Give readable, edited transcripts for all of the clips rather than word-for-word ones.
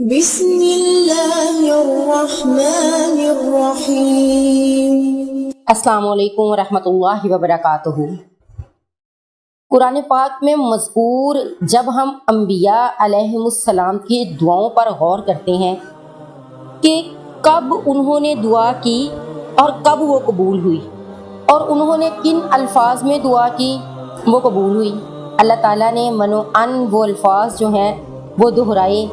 بسم اللہ الرحمن الرحیم۔ السلام علیکم ورحمۃ اللہ وبرکاتہ۔ قرآن پاک میں مذکور جب ہم انبیاء علیہم السلام کی دعاؤں پر غور کرتے ہیں کہ کب انہوں نے دعا کی اور کب وہ قبول ہوئی اور انہوں نے کن الفاظ میں دعا کی وہ قبول ہوئی، اللہ تعالیٰ نے منوعاً وہ الفاظ جو ہیں وہ دہرائے۔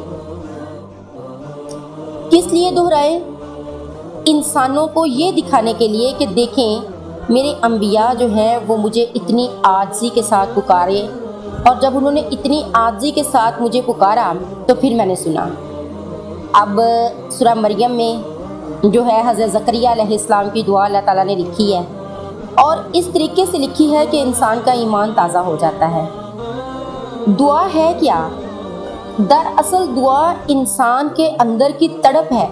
کس لیے دہرائے؟ انسانوں کو یہ دکھانے کے لیے کہ دیکھیں میرے انبیاء جو ہیں وہ مجھے اتنی عاجزی کے ساتھ پکارے، اور جب انہوں نے اتنی عاجزی کے ساتھ مجھے پکارا تو پھر میں نے سنا۔ اب سورہ مریم میں جو ہے حضرت زکریا علیہ السلام کی دعا اللہ تعالیٰ نے لکھی ہے، اور اس طریقے سے لکھی ہے کہ انسان کا ایمان تازہ ہو جاتا ہے۔ دعا ہے کیا؟ دراصل دعا انسان کے اندر کی تڑپ ہے،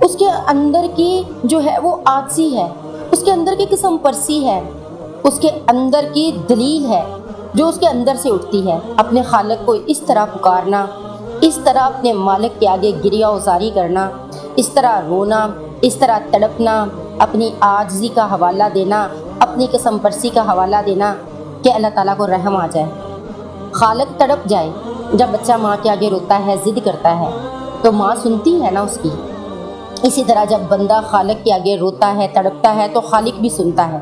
اس کے اندر کی جو ہے وہ عاجزی ہے، اس کے اندر کی قسم پرسی ہے، اس کے اندر کی دلیل ہے جو اس کے اندر سے اٹھتی ہے۔ اپنے خالق کو اس طرح پکارنا، اس طرح اپنے مالک کے آگے گریہ وزاری کرنا، اس طرح رونا، اس طرح تڑپنا، اپنی عاجزی کا حوالہ دینا، اپنی قسم پرسی کا حوالہ دینا کہ اللہ تعالیٰ کو رحم آ جائے، خالق تڑپ جائے۔ جب بچہ ماں کے آگے روتا ہے، ضد کرتا ہے تو ماں سنتی ہے نا اس کی، اسی طرح جب بندہ خالق کے آگے روتا ہے، تڑپتا ہے تو خالق بھی سنتا ہے۔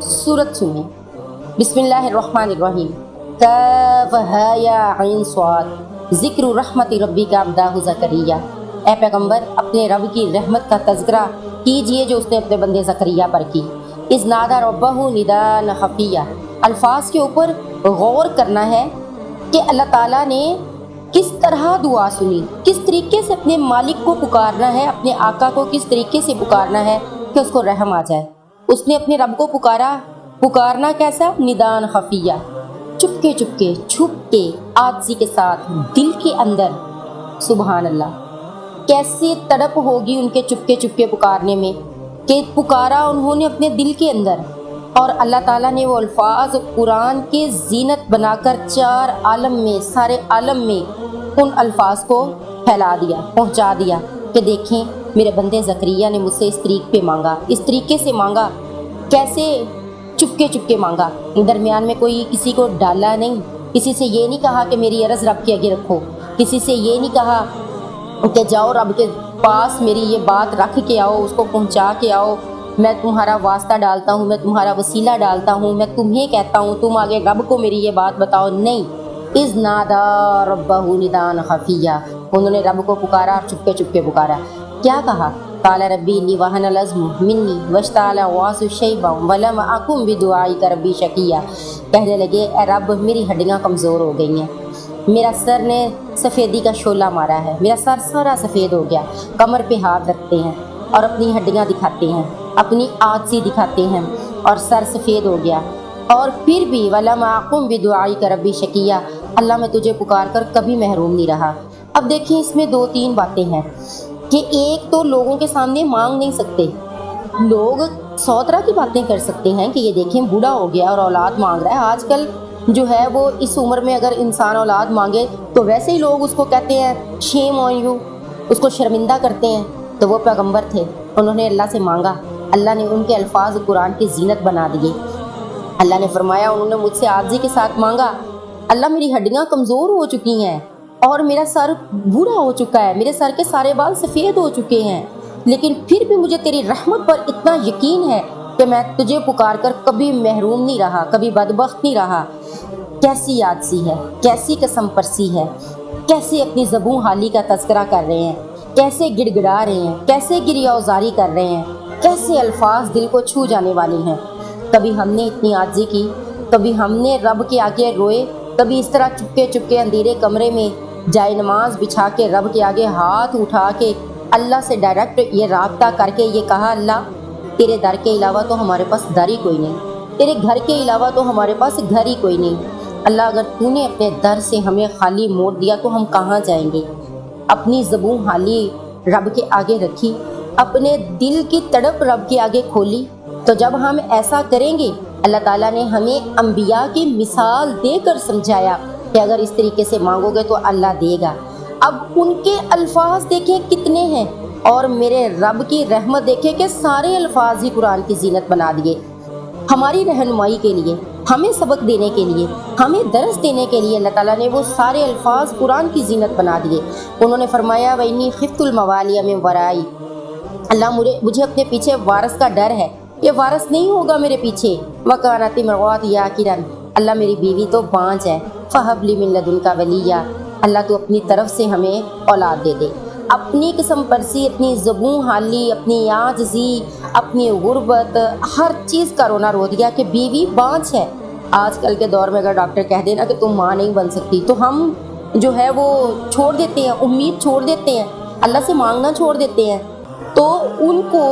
سورت سنیں، بسم اللہ الرحمن الرحیم۔ کاف ہا یا عین صاد ذکر رحمت ربی کا عبدہ زکریا۔ اے پیغمبر اپنے رب کی رحمت کا تذکرہ کیجئے جو اس نے اپنے بندے زکریا پر کی۔ اذ نادى ربہ نداء خفیہ، الفاظ کے اوپر غور کرنا ہے کہ اللہ تعالیٰ نے کس طرح دعا سنی، کس طریقے سے اپنے مالک کو پکارنا ہے، اپنے آقا کو کس طریقے سے پکارنا ہے کہ اس کو رحم آ جائے۔ اس نے اپنے رب کو پکارنا کیسا؟ ندان خفیہ، چپکے چپکے، چھپ کے، عاجزی کے ساتھ، دل کے اندر۔ سبحان اللہ، کیسی تڑپ ہوگی ان کے چپکے چپکے پکارنے میں کہ پکارا انہوں نے اپنے دل کے اندر، اور اللہ تعالیٰ نے وہ الفاظ قرآن کے زینت بنا کر چار عالم میں، سارے عالم میں ان الفاظ کو پھیلا دیا، پہنچا دیا کہ دیکھیں میرے بندے زکریا نے مجھ سے اس طریقے پہ مانگا، اس طریقے سے مانگا۔ کیسے؟ چپکے چپکے مانگا، درمیان میں کوئی کسی کو ڈالا نہیں، کسی سے یہ نہیں کہا کہ میری عرض رب کے آگے رکھو، کسی سے یہ نہیں کہا کہ جاؤ رب کے پاس میری یہ بات رکھ کے آؤ، اس کو پہنچا کے آؤ، میں تمہارا واسطہ ڈالتا ہوں، میں تمہارا وسیلہ ڈالتا ہوں، میں تمہیں کہتا ہوں تم آگے رب کو میری یہ بات بتاؤ۔ نہیں، اذ نادى ربہ نداء خفیہ، انہوں نے رب کو پکارا اور چپکے چپکے پکارا۔ کیا کہا؟ قال ربی انی وہن العظم منی واشتعل الرأس شیبا ولم اکن بدعائک ربی شقیا۔ کہنے لگے اے رب میری ہڈیاں کمزور ہو گئی ہیں، میرا سر نے سفیدی کا شعلہ مارا ہے، میرا سر سارا سفید ہو گیا۔ کمر پہ ہاتھ رکھتے ہیں اور اپنی ہڈیاں دکھاتے ہیں، اپنی عاجزی دکھاتے ہیں، اور سر سفید ہو گیا، اور پھر بھی وَلَمْ أَقُمْ بِدُعَائِكَ رَبِّ شَقِيًّا، اللہ میں تجھے پکار کر کبھی محروم نہیں رہا۔ اب دیکھیں اس میں دو تین باتیں ہیں کہ ایک تو لوگوں کے سامنے مانگ نہیں سکتے، لوگ 100 طرح کی باتیں کر سکتے ہیں کہ یہ دیکھیں بوڑھا ہو گیا اور اولاد مانگ رہا ہے۔ آج کل جو ہے وہ اس عمر میں اگر انسان اولاد مانگے تو ویسے ہی لوگ اس کو کہتے ہیں شیم آن یو، اس کو شرمندہ کرتے ہیں۔ تو وہ پیغمبر تھے، انہوں نے اللہ سے مانگا، اللہ نے ان کے الفاظ قرآن کی زینت بنا دیے۔ اللہ نے فرمایا انہوں نے مجھ سے عاجزی کے ساتھ مانگا، اللہ میری ہڈیاں کمزور ہو چکی ہیں اور میرا سر بوڑھا ہو چکا ہے، میرے سر کے سارے بال سفید ہو چکے ہیں، لیکن پھر بھی مجھے تیری رحمت پر اتنا یقین ہے کہ میں تجھے پکار کر کبھی محروم نہیں رہا، کبھی بدبخت نہیں رہا۔ کیسی عاجزی ہے، کیسی قسم پرسی ہے، کیسے اپنی زبوں حالی کا تذکرہ کر رہے ہیں، کیسے گڑ گڑا رہے ہیں، کیسے گریہ وزاری کر رہے ہیں، کیسے الفاظ دل کو چھو جانے والے ہیں۔ کبھی ہم نے اتنی عاجزی کی، کبھی ہم نے رب کے آگے روئے، کبھی اس طرح چپکے چپکے اندھیرے کمرے میں جائے نماز بچھا کے رب کے آگے ہاتھ اٹھا کے اللہ سے ڈائریکٹ یہ رابطہ کر کے یہ کہا اللہ تیرے در کے علاوہ تو ہمارے پاس در ہی کوئی نہیں، تیرے گھر کے علاوہ تو ہمارے پاس گھر ہی کوئی نہیں، اللہ اگر تو نے اپنے در سے ہمیں خالی موڑ دیا تو ہم کہاں جائیں گے۔ اپنی زبوں حالی رب کے آگے رکھی، اپنے دل کی تڑپ رب کے آگے کھولی، تو جب ہم ایسا کریں گے اللہ تعالیٰ نے ہمیں انبیاء کی مثال دے کر سمجھایا کہ اگر اس طریقے سے مانگو گے تو اللہ دے گا۔ اب ان کے الفاظ دیکھیں کتنے ہیں، اور میرے رب کی رحمت دیکھیں کہ سارے الفاظ ہی قرآن کی زینت بنا دیے، ہماری رہنمائی کے لیے، ہمیں سبق دینے کے لیے، ہمیں درس دینے کے لیے اللہ تعالیٰ نے وہ سارے الفاظ قرآن کی زینت بنا دیے۔ انہوں نے فرمایا وَإِنِّي خِفْتُ الْمَوَالِيَ مِن وَرَائِي، اللہ مجھے اپنے پیچھے وارث کا ڈر ہے، یہ وارث نہیں ہوگا میرے پیچھے۔ وَكَانَتِ امْرَأَتِي عَاقِرًا، اللہ میری بیوی تو بانجھ ہے۔ فَهَبْ لِي مِن لَّدُنكَ وَلِيًّا، اللہ تو اپنی طرف سے ہمیں اولاد دے دے۔ اپنی قسم پرسی، اپنی زبوں حالی، اپنی عاجزی، اپنی غربت، ہر چیز کا رونا رو دیا کہ بیوی بانجھ ہے۔ آج کل کے دور میں اگر ڈاکٹر کہہ دینا کہ تم ماں نہیں بن سکتی تو ہم جو ہے وہ چھوڑ دیتے ہیں، امید چھوڑ دیتے ہیں، اللہ سے مانگنا چھوڑ دیتے ہیں۔ تو ان کو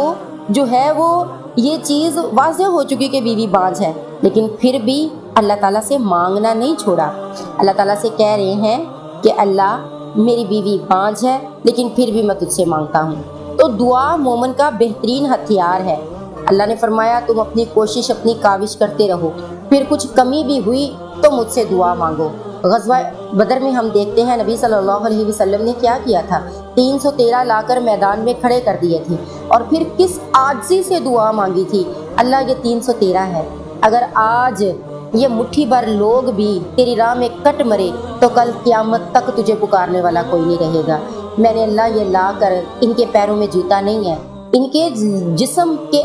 جو ہے وہ یہ چیز واضح ہو چکی کہ بیوی بانجھ ہے، لیکن پھر بھی اللہ تعالیٰ سے مانگنا نہیں چھوڑا۔ اللہ تعالیٰ سے کہہ رہے ہیں کہ اللہ میری بیوی بانجھ ہے لیکن پھر بھی میں تجھ سے مانگتا ہوں۔ تو دعا مومن کا بہترین ہتھیار ہے۔ اللہ نے فرمایا تم اپنی کوشش، اپنی کاوش کرتے رہو، پھر کچھ کمی بھی ہوئی تو مجھ سے دعا مانگو۔ غزوہ بدر میں ہم دیکھتے ہیں نبی صلی اللہ علیہ وسلم نے کیا کیا تھا، 313 لا کر میدان میں کھڑے کر دیے تھے، اور پھر کس عاجزی سے دعا مانگی تھی، اللہ یہ 313 ہے، اگر آج یہ مٹھی بھر لوگ بھی تیری راہ میں کٹ مرے تو کل قیامت تک تجھے پکارنے والا کوئی نہیں رہے گا۔ میں نے اللہ یہ لا کر، ان کے پیروں میں جوتا نہیں ہے، ان کے جسم کے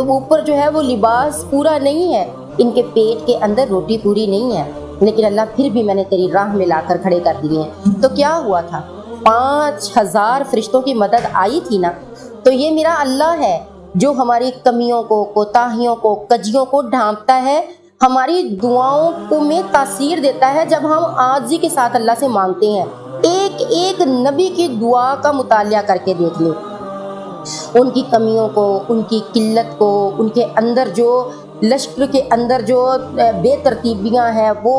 اوپر جو ہے وہ لباس پورا نہیں ہے، ان کے پیٹ کے اندر روٹی پوری نہیں ہے، لیکن اللہ پھر بھی میں نے تیری راہ میں لا کر کھڑے کر دیے ہیں۔ تو کیا ہوا تھا، 5000 فرشتوں کی مدد آئی تھی نا۔ تو یہ میرا اللہ ہے جو ہماری کمیوں کو، کوتاہیوں کو، کجیوں کو ڈھانپتا ہے، ہماری دعاؤں کو میں تاثیر دیتا ہے جب ہم عاجزی کے ساتھ اللہ سے مانگتے ہیں۔ ایک ایک نبی کی دعا کا مطالعہ کر کے دیکھ لیں، ان کی کمیوں کو، ان کی قلت کو، ان کے اندر جو لشکر کے اندر جو بے ترتیبیاں ہیں، وہ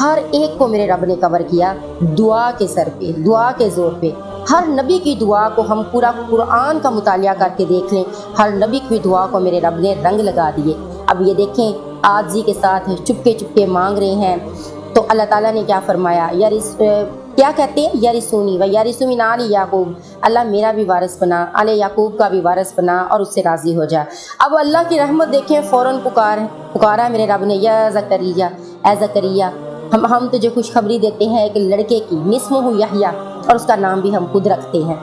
ہر ایک کو میرے رب نے کور کیا دعا کے سر پہ، دعا کے زور پہ۔ ہر نبی کی دعا کو ہم پورا قرآن کا مطالعہ کر کے دیکھ لیں، ہر نبی کی دعا کو میرے رب نے رنگ لگا دیے۔ اب یہ دیکھیں عاجزی کے ساتھ چپکے چپکے مانگ رہے ہیں، تو اللہ تعالیٰ نے کیا فرمایا، کیا کہتے ہیں، یارثونی و یارث من آل یعقوب، اللہ میرا بھی وارث بنا، آل یعقوب کا بھی وارث بنا اور اس سے راضی ہو جا۔ اب اللہ کی رحمت دیکھیں، فوراً پکارا میرے رب نے، یا زکریا، اے زکریا ہم تجھے خوشخبری دیتے ہیں ایک لڑکے کی، اسمہ یحییٰ، اور اس کا نام بھی ہم خود رکھتے ہیں۔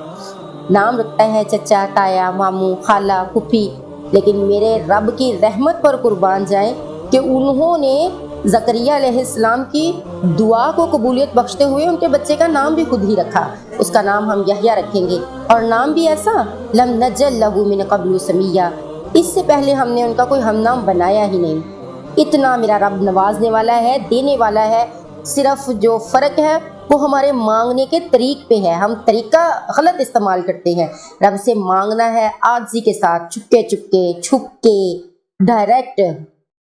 نام رکھتا ہے چچا، تایا، ماموں، خالہ، پھوپھی، لیکن میرے رب کی رحمت پر قربان جائیں کہ انہوں نے زکریا علیہ السلام کی دعا کو قبولیت بخشتے ہوئے ان کے بچے کا نام بھی خود ہی رکھا، اس کا نام ہم یحییٰ رکھیں گے، اور نام بھی ایسا لم نجعل لہ من قبل سمیہ، اس سے پہلے ہم نے ان کا کوئی ہم نام بنایا ہی نہیں۔ اتنا میرا رب نوازنے والا ہے، دینے والا ہے، صرف جو فرق ہے وہ ہمارے مانگنے کے طریق پہ ہے، ہم طریقہ غلط استعمال کرتے ہیں۔ رب سے مانگنا ہے عاجزی کے ساتھ، چپکے چپکے، چھپ کے، ڈائریکٹ،